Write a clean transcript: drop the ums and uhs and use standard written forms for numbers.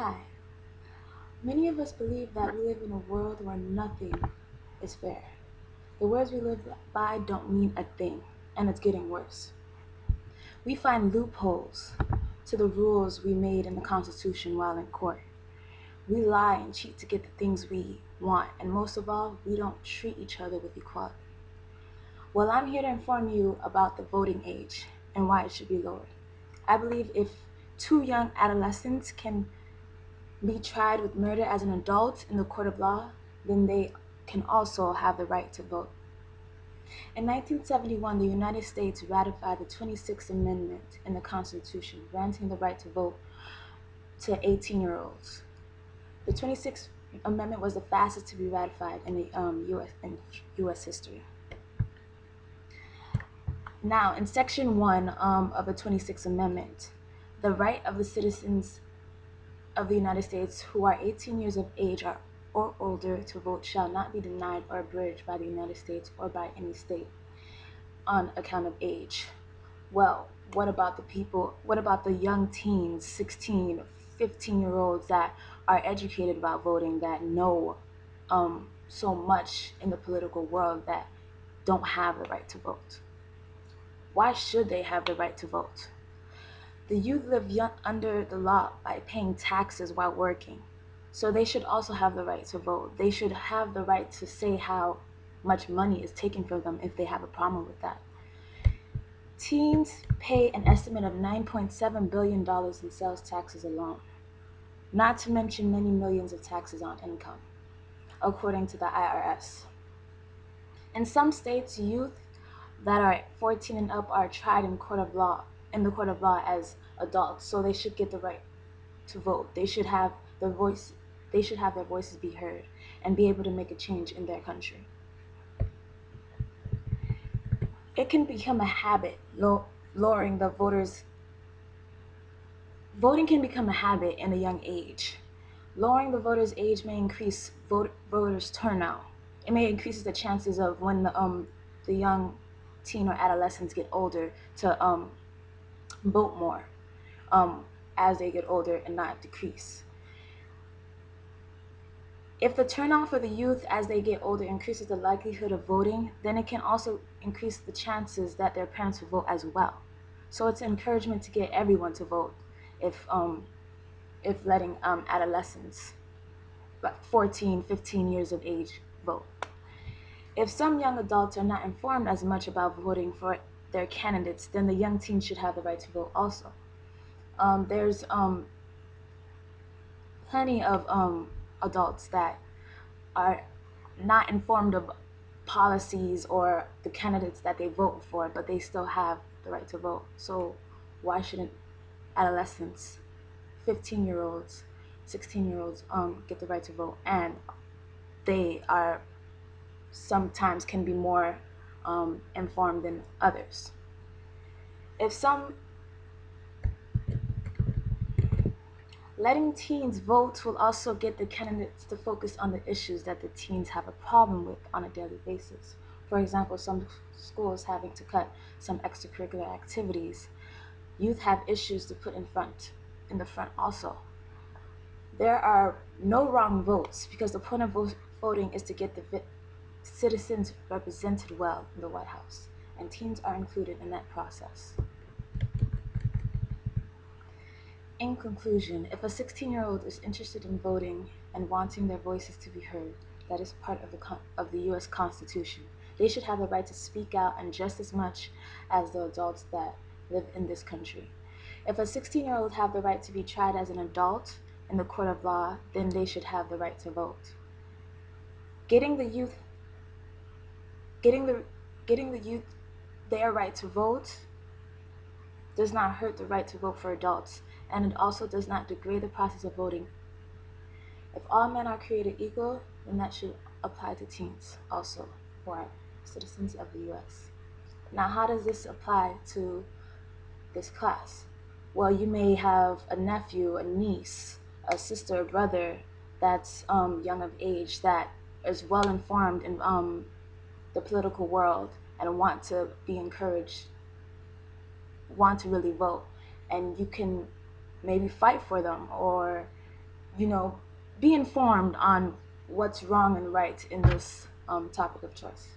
Hi. Many of us believe that we live in a world where nothing is fair. The words we live by don't mean a thing, and it's getting worse. We find loopholes to the rules we made in the Constitution while in court. We lie and cheat to get the things we want, and most of all, we don't treat each other with equality. Well, I'm here to inform you about the voting age and why it should be lowered. I believe if two young adolescents can be tried with murder as an adult in the court of law, then they can also have the right to vote. In 1971, the United States ratified the 26th Amendment in the Constitution, granting the right to vote to 18-year-olds. The 26th Amendment was the fastest to be ratified in the U.S. history. Now, in Section 1 of the 26th Amendment, the right of the citizens of the United States who are 18 years of age or older to vote shall not be denied or abridged by the United States or by any state on account of age. Well, what about the young teens, 16, 15-year-olds that are educated about voting, that know so much in the political world, that don't have the right to vote? Why should they have the right to vote? The youth live under the law by paying taxes while working, so they should also have the right to vote. They should have the right to say how much money is taken from them if they have a problem with that. Teens pay an estimate of $9.7 billion in sales taxes alone, not to mention many millions of taxes on income, according to the IRS. In some states, youth that are 14 and up are tried in the court of law as adults, so they should get the right to vote. They should have their voices be heard and be able to make a change in their country. It can become a habit, lowering the voters. Voting can become a habit in a young age. Lowering the voters' age may increase voters' turnout. It may increase the chances of when the young teen or adolescents get older to vote more as they get older and not decrease. If the turnout for the youth as they get older increases the likelihood of voting, then it can also increase the chances that their parents will vote as well. So it's an encouragement to get everyone to vote if letting adolescents, like 14, 15 years of age, vote. If some young adults are not informed as much about voting for their candidates, then the young teens should have the right to vote also. There's plenty of adults that are not informed of policies or the candidates that they vote for, but they still have the right to vote. So why shouldn't adolescents, 15-year-olds, 16-year-olds get the right to vote? And they are sometimes can be more informed than others. If some Letting teens vote will also get the candidates to focus on the issues that the teens have a problem with on a daily basis. For example, some schools having to cut some extracurricular activities. Youth have issues to put in the front also. There are no wrong votes because the point of voting is to get the citizens represented well in the White House, and teens are included in that process. In conclusion, if a 16-year-old is interested in voting and wanting their voices to be heard, that is part of the U.S. Constitution. They should have the right to speak out and just as much as the adults that live in this country. If a 16-year-old have the right to be tried as an adult in the court of law, then they should have the right to vote. Getting the youth their right to vote does not hurt the right to vote for adults, and it also does not degrade the process of voting. If all men are created equal, then that should apply to teens also, who are citizens of the U.S. Now, how does this apply to this class? Well, you may have a nephew, a niece, a sister, a brother that's young of age that is well informed in the political world and want to be encouraged, want to really vote, and you can maybe fight for them or you know, be informed on what's wrong and right in this topic of choice.